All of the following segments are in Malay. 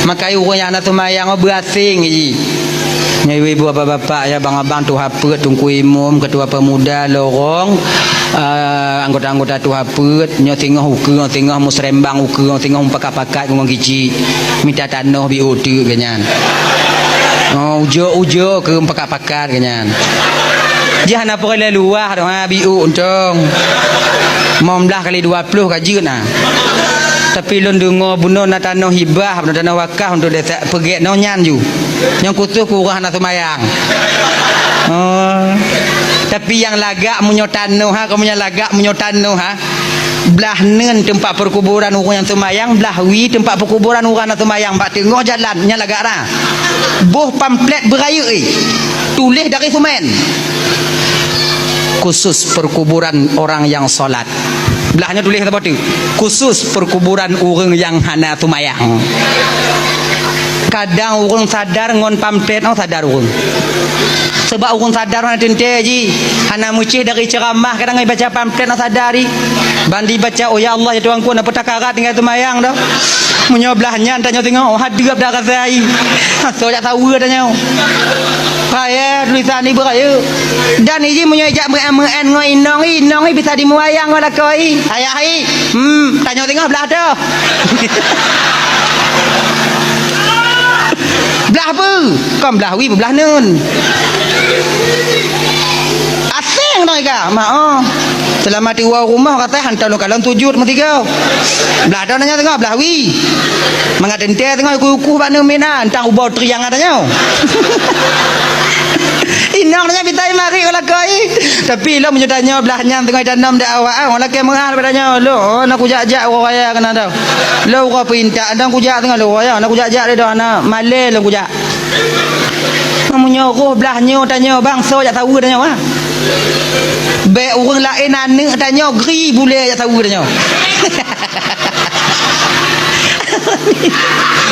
Maka orang yang nak semayang berasing je. Ibu bapa-bapa ya bang-abang tu hapet tungku imam ketua pemuda lorong anggota-anggota tu hapet nyo tengah ukur tengah musrembang ukur tengah pakat-pakat ngong gici minta tanah BOT ganyan. Oh ujo ke pakat-pakat ganyan. Jangan apa kali luar dah BO untung. Momlah kali 20 kaji nah. Tapi lon dengar bunuh nak tanah hibah, tanah wakaf untuk desa pergi nonyan ju. Yang khusus kurang nak semayang. Oh. Tapi yang lagak munyo tanah ha, kamu yang lagak munyo tanah ha. Belah nen tempat perkuburan orang yang semayang, belah wi tempat perkuburan orang yang semayang, bak tengah jalan nya lagak ra. Boh pamflet beraya tulis dari semen. Khusus perkuburan orang yang solat. Belahnya tulis apa tu? Khusus perkuburan orang yang hana tumayang. Kadang orang sadar ngon pamflet no sadar orang. Sebab orang sadar nak tente ji. Hana mucih dari ceramah kadang baca pamflet no sadari. Bandi baca oh ya Allah ya Tuhanku nak petakarat dengan tumayang dah. Munyo belahnya tanya tengok oh hadir dah kasai. So jak tahu tanya. Payah tulisan ni beraya. Dan ini munyo jak men inong bisa dimuayang wala koi. Ayah hai. Tanya tengok belah dah. Belah apa? Kau belah wi belah nun. Asing dah ka. Mak selama di rumah kata hantar lu kalau tujuh mesti kau. Belah dah nanya tengok belah wi. Mengaten teh tengok kuku bak numina entang ubau triang adanya. Inang nanya bitai mari kalau koi. Tapi lo menyedanya belahnya tengok tanam dak awak orang laki mengal padanya lo nak kujak-jak orang raya kena dah. Lo kau pinta andang kujak tengok lo raya nak kujak-jak dia dah nak malai lo kujak. Menyuruh belahnya tanya bangsa jak tahu tanya wah. Baik orang lain anak tanya geri boleh jak tahu tanya.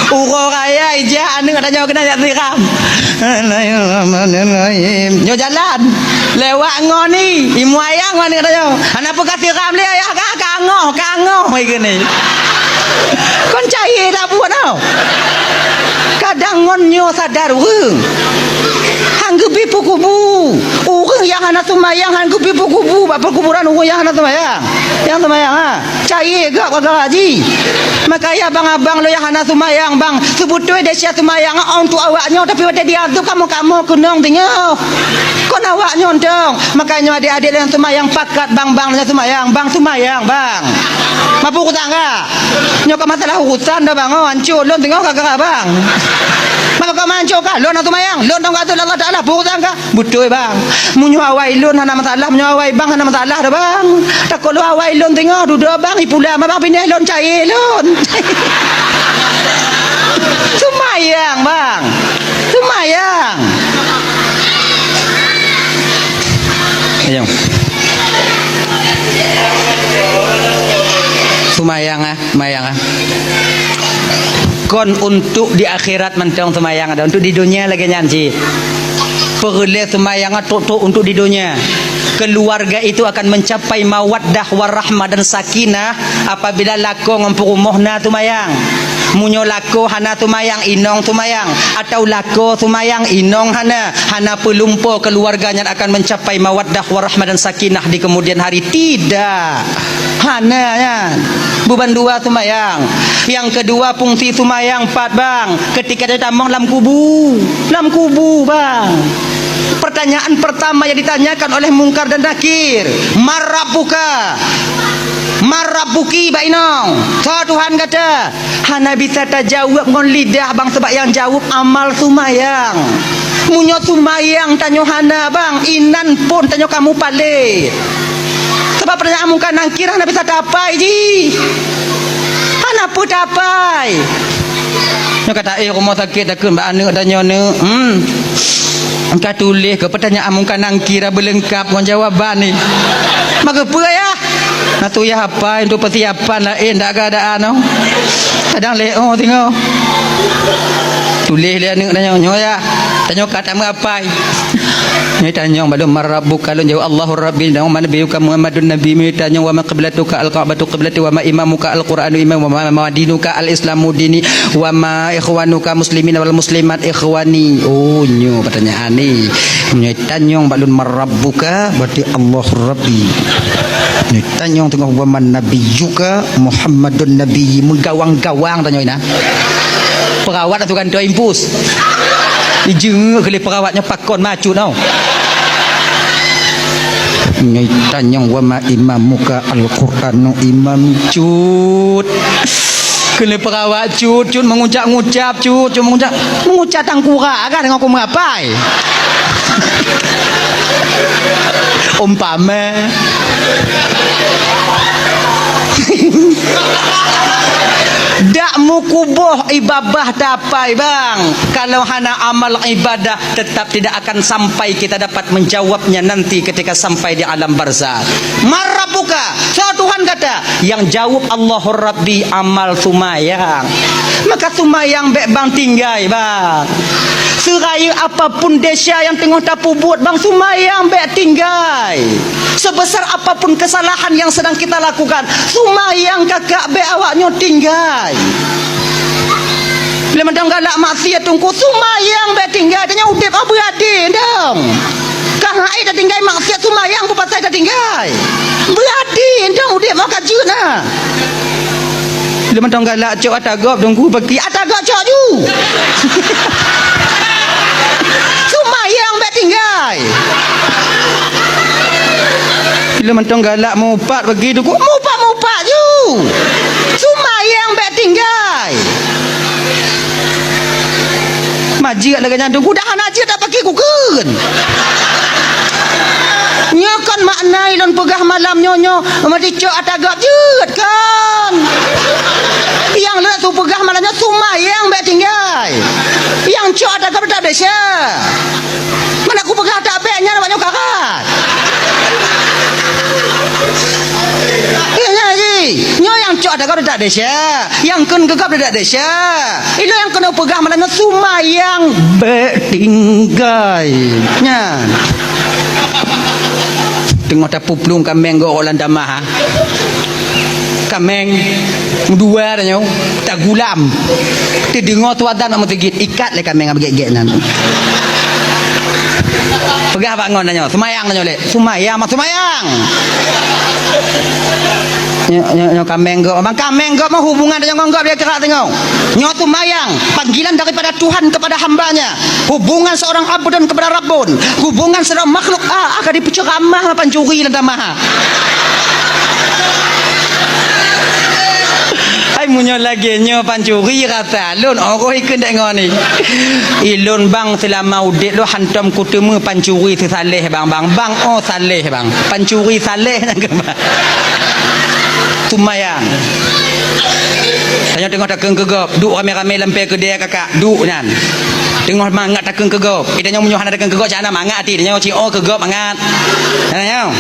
Orang raya ijah anak tanya kena jak siram. Nyo jalan lewat ngau ni imu ayang mana tanya. Ana apa kasih ram le ayah kangoh gini. Kon cai tak buat tau. Kadang ngonyo sadar orang. Hanggebi pukubu. Orang yang hana semayang hanggebi pukubu. Bapa kuburan orang yang hana semayang. Yang semayang ha. Cai gak kata haji. Makanya abang-abang lo yang hana semayang bang. Sebutui dia sia semayang untuk awaknya tapi ada dia tu kamu kenong tengok. Kon awaknya dong. Makanya adik-adik yang semayang pakat bang-bang yang semayang. Bang semayang bang. Mampu kutangga. Nyok masalah urusan dah bang. Oh hancur lon tengok kagak bang. Maka kau mancuk kah? Lon atau mayang? Lon tong kata Allah Taala purutang kah? Betul bang. Munyo awai lon hana masalah, munyo awai bang hana masalah dah bang. Tak kalau awai lon tengok duduk bang ipula bang pindah lon cair lon. Semayang bang. Semayang. Ayo. Semayang ah. Kon untuk di akhirat mentang semayang ada untuk di dunia lagi nyanci. Perle semayang untuk di dunia. Keluarga itu akan mencapai mawaddah warahmah dan sakinah apabila lako ngompurumohna tumayang. Munyo lako hana tumayang inong tumayang atau lako tumayang inong hana pelumpo keluarganya akan mencapai mawaddah warahmah dan sakinah di kemudian hari. Tidak. Hana ya. Beban dua tumayang. Yang kedua fungsi tumayang 4 bang. Ketika dia tamang dalam kubu bang. Pertanyaan pertama yang ditanyakan oleh Mungkar dan Nakir, Marabuki bainong. Tuhan kata, hana bisa terjawab ngon lidah bang sebab yang jawab amal sumayang. Munyo sumayang tanyo hana bang, inan pun tanyo kamu palit. Sebab pertanyaan Mungkar Nakir hana bisa dapai ji. Hana pun dapai. Nyo kata rumah sakit takun mbak anak tanyo ne. Engkau tulis ke pertanyaan Mungkar Nakir berlengkap dengan jawaban ni. Maka apa ya? Nak tu ya apa untuk persiapan lain tak keadaan no. Kadang leo tengok. Tulis dia nak tanya ya. Tanya kata apa? Ni tanya balum marabbuka lun jawab Allahur rabbi dan wa nabiyuka Muhammadun nabi mi tanya wa ma qiblatuka al-ka'batu qiblati wa ma imamuka al-qur'anu imam wa ma dinuka al-islamu dini wa ma ikhwanuka muslimin wal muslimat ikhwani. Oh nyo pertanyaan ni. Ni tanya balum marabbuka berarti Allahur rabbi. Ni tanya tengah wa man nabiyuka Muhammadun nabi menggawang-gawang tanya ina. Perawat tu kan tu impus. Dijeng kali perawatnya pakon maju tau. Nyai tanyang wa ma imamuka al-Qur'anu imam cut. Kali perawat cut mengucap-ngucap cut mengucap tangkura kan dengan aku mengapai. Umpama dak mukubuh ibadah tapai bang. Kalau hana amal ibadah tetap tidak akan sampai kita dapat menjawabnya nanti ketika sampai di alam barzakh. Marabuka, so Tuhan kata yang jawab Allahur Rabbi amal sumayang. Maka sumayang bek bang tinggai bang. Seraya apapun desa yang tengah tapu buat bang sumayang bek tinggai. Sebesar apapun kesalahan yang sedang kita lakukan, sumayang kakak be awaknya tinggal. Bila mandang galak maksiat tungku sumayang be tinggal, tanya udip apa beradi ndang. Kang ai dah tinggal maksiat sumayang apa pasal dah tinggal. Beradi ndang udip mau kajuna. Bila mandang galak cok atagop tungku bagi atagop cok ju. Sumayang be tinggal. Bila mentong galak mupat begitu ku mupat ju. Sumayang bek tinggal. Majik lagi nyandung ku dah aja tak pakai ku keun. Nyokan maknai lon pegah malam nyonyo mati cok atagap jeut kan. Yang le tu pegah malamnya sumayang bek tinggal. Yang cok atagap tak desa. Mana ku pegah tak beknya namanya karat. Nyo yang cok ada kau tak desa, yang kun gegap tak desa. Ilo yang kena pegah malangnya sumayang betinggai. Nya. Tengok tak puplung kameng go orang damah. Kameng dua dah nyo, tak gulam. Ti dengar tuadan nak tegit ikat le kameng abgek-gek nan. Pegah bangun dah nyo, sumayang dah nyo le. Sumayang mak sumayang. Nyo kameng go bang kameng go mah hubungan dengan enggak dia kerak tengok nyo tu mayang panggilan daripada Tuhan kepada hambanya, hubungan seorang abdun kepada Rabbun, hubungan seorang makhluk akan dipenceramah pancuri dan damah. Ai munyo lagi nyo pancuri kata lun orang ikut dak ngoni ilun bang selama udik lu hantam kutemu pancuri saleh bang oh saleh bang pancuri saleh nang sumayang. Tanya tengok takeng kegop, duk rame-rame lempe ke dia kakak, duk nyan. Tengok mangat takeng kegop. Itanya munyoh ana takeng kegop cana mangat ti, tanya ci oh kegop mangat. Tanya.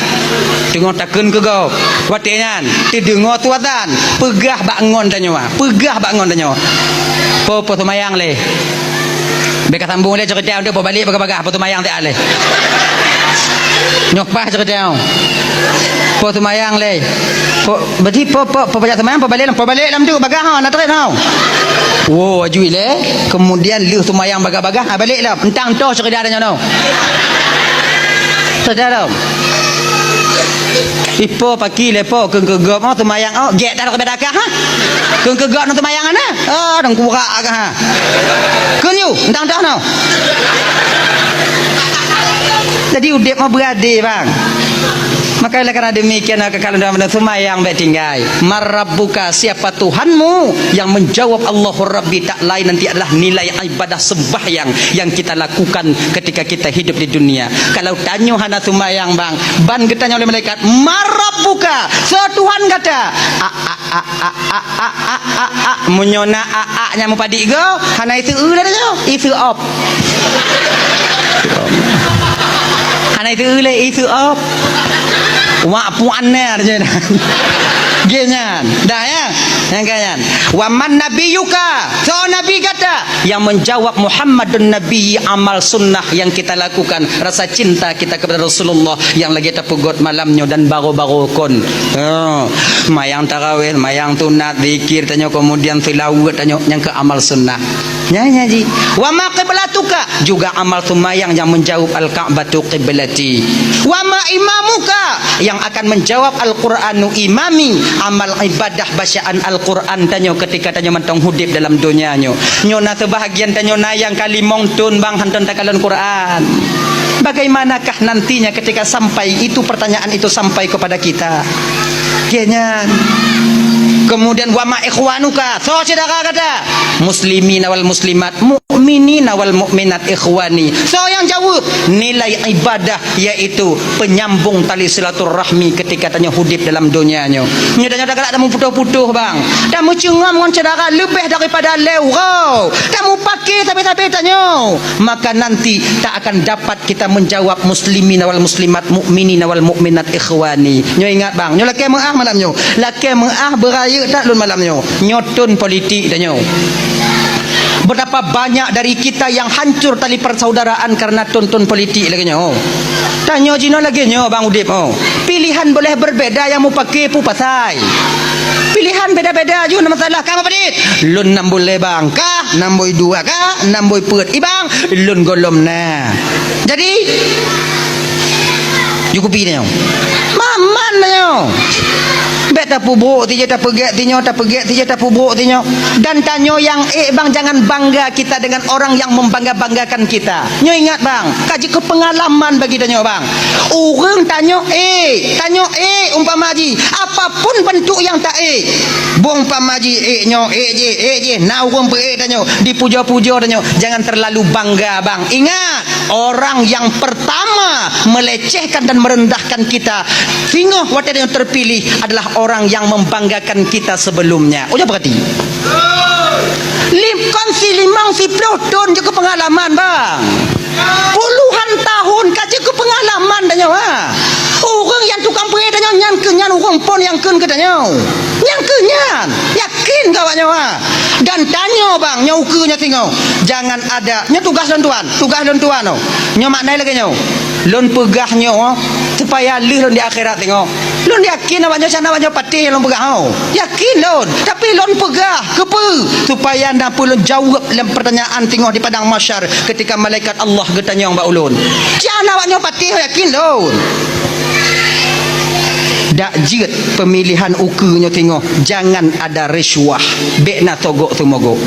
Tengok takeng kegop. Wate nyan, ti dengar tuatan, pegah bangun tanya. Pegah bangun tanya. Po sumayang le. Beka sambung le cerita dia po balik bagah-bagah po sumayang tak le. Nyok pas cerita. Po sumayang le. Berarti po pajak semayang po balik lam tu bagah ha nak trip ha. Oh ajui le. Kemudian lu semayang bagah-bagah balik lam. Entang toh cerita dah nyono. Sedar. Ipo pagi lepo keung kegop oh semayang oh gek dah ke bedakah ha. Keung kegop nang semayang ana. Oh dang kurak ka ha. Keun you entang toh no. Jadi udip mau berade bang. Maka karena demikian kalau dalam semayang baik tinggal marabbuka siapa Tuhanmu yang menjawab Allahur Rabbi tak lain nanti adalah nilai ibadah sembahyang yang kita lakukan ketika kita hidup di dunia. Kalau tanya hana semayang bang ban ditanya oleh malaikat marabbuka Tuhan kata munyona nya mu padi go hana itu dah itu op hana itu op wak puannya aja genyan dah ya yang kanyan wa man nabiyuka so nabi kata yang menjawab Muhammadun Nabi, amal sunnah yang kita lakukan, rasa cinta kita kepada Rasulullah yang lagi terpugut malamnya dan baru-baru kon. Mayang tarawih, mayang tunat, zikir tanya, kemudian tilawat tanya yang ke amal sunnah. Nyanyi wa ma qiblatuka, juga amal sumayang yang menjawab al-Ka'batu qiblati. Wa ma imamuka, yang akan menjawab Al-Qur'anu imami, amal ibadah bacaan Al-Qur'an tanyo ketika tanyo mentong hudip dalam dunia nyo. Nyo na sebahagian tanyo nayang kalimong tun bang hanton takalan Qur'an. Bagaimanakah nantinya ketika sampai itu, pertanyaan itu sampai kepada kita? Kenyan. Kemudian wa ma ikhwanuka, so saudara kata muslimin wal muslimat, mukminin wal mukminat ikhwani. So yang jawab nilai ibadah yaitu penyambung tali silaturahmi ketika tanya hudip dalam dunianya. Nya tanya dak tak mu putuh-putuh bang. Dak mu cengam dengan saudara lebih daripada leurau. Dak mu pakai tapi tanya. Maka nanti tak akan dapat kita menjawab muslimin wal muslimat, mukminin wal mukminat ikhwani. Nyo ingat bang, nyo laki mengah malam nyo. Laki mengah beraya tak lun malamnya nyotun politik danyo. Betapa banyak dari kita yang hancur tali persaudaraan karena tonton politik lagi nyo. Tanya jino lagi nyo bang Udip. Pilihan boleh berbeda, yang mau pakai pu pasai. Pilihan beda-beda juga masalah. Kamu pedit lun 6 boleh bang kah 6 boy 2 kah 6 boy pet ibang lun golom na. Jadi cukup ini nyo. Maman nyo. Beta pubuk tija tak pegek tinyo, tak pegek tija tak pubuk tinyo. Dan tanyo yang bang, jangan bangga kita dengan orang yang membangga-banggakan kita. Nyo ingat bang, kaji ke pengalaman bagi tanyo bang. Orang tanyo umpama haji, apapun bentuk yang tak bong pamaji nyo je na urang pe tanyo dipuja-puja tanyo, jangan terlalu bangga bang. Ingat, orang yang pertama melecehkan dan merendahkan kita sehingga waktu yang terpilih adalah orang yang membanggakan kita sebelumnya. Udah berarti kongsi 50 tahun juga pengalaman bang, puluhan tahun kaji ke pengalaman danyo orang yang tukang pergi danyo nyan kenyan orang pon yang ken ke danyo nyan kenyan yakin kawannya dan tanyo bang nyaukunya tinggal jangan ada nya tugas dan tuan nyo maknai lagi nyo lun pegah nyo supaya lih lun di akhirat tengok lun yakin awaknya sana awaknya patih lun pegah yakin lun, tapi lun pegah kepe supaya ndak pulun jawab dalam pertanyaan tengok di padang mahsyar ketika malaikat Allah getanya mbak ulun jana awaknya patih yakin lun. Dak jit pemilihan ukunya tengok jangan ada riswah bekna togok tumogo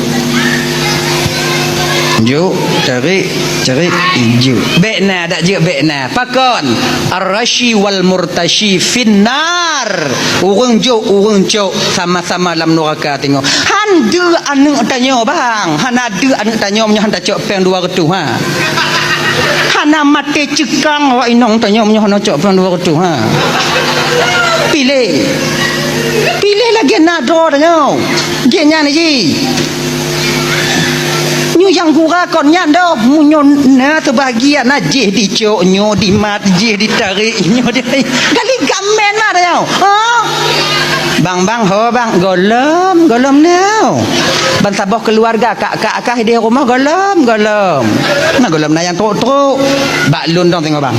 jo cari ju bekna dak jit bekna pakon ar-rashi wal murtashi finnar urang jo urang cok sama-sama dalam neraka tengok handu anu tanyo bang hanadu anu tanyo nya handa cok peng 200 hana mati cekang wa inong tanyo nya hana cok peng 200 pilih lagi nado tanyo genya ni ji nyu yang gura kon nyando munyo na terbahagia na je di cok nyo di mat je ditarik nyo di gali gamen na tanyo bang ho bang golom now ban sabah keluarga kak di rumah golom nah golom na yang truk baklun dong tengok bang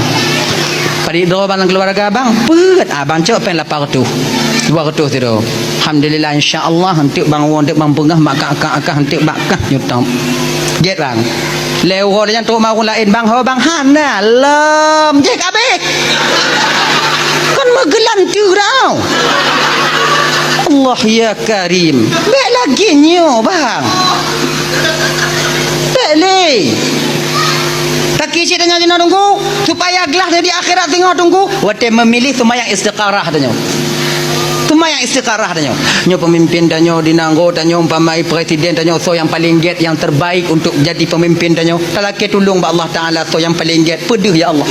padi do bang keluarga bang pet abang cok pen 800 200 tu alhamdulillah insyaallah hantik bang wondik bang pengah mak akak hantik bakah nyutam get bang lewo yang tu mau lain bang ho bang hana lem je kabeh kan megelan tu tau Allah ya Karim bek lagi nyo bang bek le tak kisi tanya jina tunggu supaya gelas di akhirat tengok tunggu wate memilih semayang istiqarah tanya semayang istiqarah tanya nyo pemimpin danyo dinanggo danyo umpamai presiden danyo so yang paling get yang terbaik untuk jadi pemimpin danyo talake tolong ba Allah Taala so yang paling get pedih ya Allah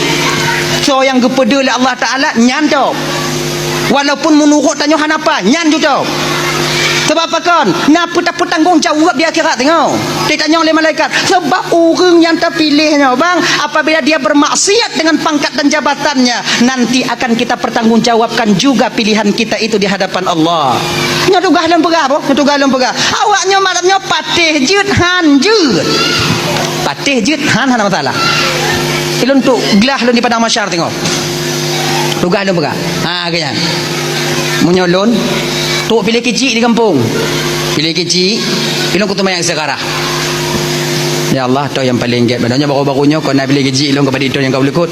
so yang gepedih oleh Allah Taala nyanto walaupun menurut tanyo hanapa nyan juga Sebab apa kon? Ngapa tak bertanggungjawab di akhirat tengok. Ditanya oleh malaikat. Sebab orang yang terpilihnya bang, apabila dia bermaksiat dengan pangkat dan jabatannya, nanti akan kita pertanggungjawabkan juga pilihan kita itu di hadapan Allah. Nya tugah lem pegah boh, tugah lem pegah. Awaknya malamnya patih jut han jut. Patih jut han masalah. Ilun tu gelah lun di padang masyar tengok. Tugah lem pegah. Ha kaya. Menyolon tu pilih kecil di kampung. Pilih kecil, ilun kutuma yang sekarang. Ya Allah, tu yang paling get. Badanya baru-barunya kau nak pilih kecil ilun kepada itu yang kau boleh ikut.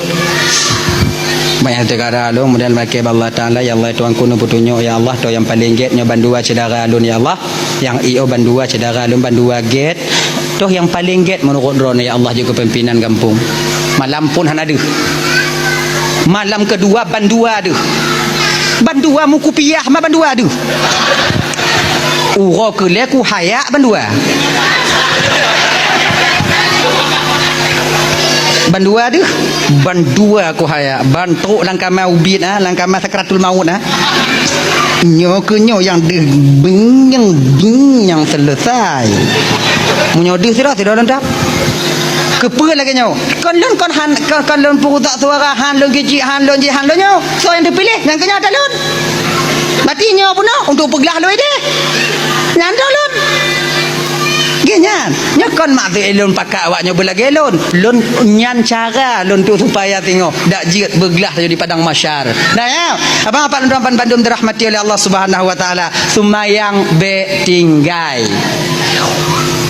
Banyak tegara lu modal makai Allah Taala ya Allah tuan kuno putunyo ya Allah tu yang paling get nyo bandua cedara alun ya Allah yang io bandua cedara alun bandua get tu yang paling get menurut drone ya Allah juga pimpinan kampung malam pun han ada malam kedua bandua ada bandua muku piah ma bandua ada uro ke leku hayak bandua bandua ada bandua aku haya bantuk langkah mau ubit langkah mas sakratul maut nyo ke nyo yang yang selesai menyodih tidak lentap kepa lagi nyo kon han kon lon putak suara han lon kecil han lon je han lon nyo so yang dipilih yang kenyataan lon mati nyo pun untuk peglah lo ide nyanda lon genyan nyakon mak tu elon pakak awaknya belagi elon lon nyan cara lon tu supaya tengok dak jirat bergelah di padang masyar nah ya abang apa tuan Bandung dirahmati oleh Allah Subhanahu wa taala sumayang betinggai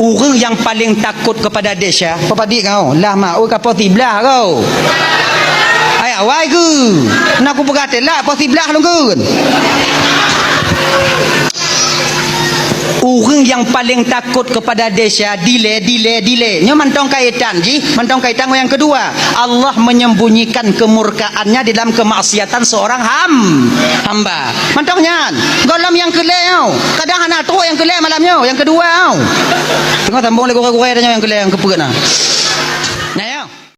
orang yang paling takut kepada desya pepadik kau lah mak oi kapo tiblah kau ai awai ke nak aku berkata lah po tiblah lu kun orang yang paling takut kepada desya delay nyo mantong kaitan ji mantong kaitan yang kedua Allah menyembunyikan kemurkaannya di dalam kemaksiatan seorang hamba mantongnya golom yang keleo kadang anak tu yang keleo malamnya yang kedua tengok tambung lagi kurang-kurang yang keleo yang kepegana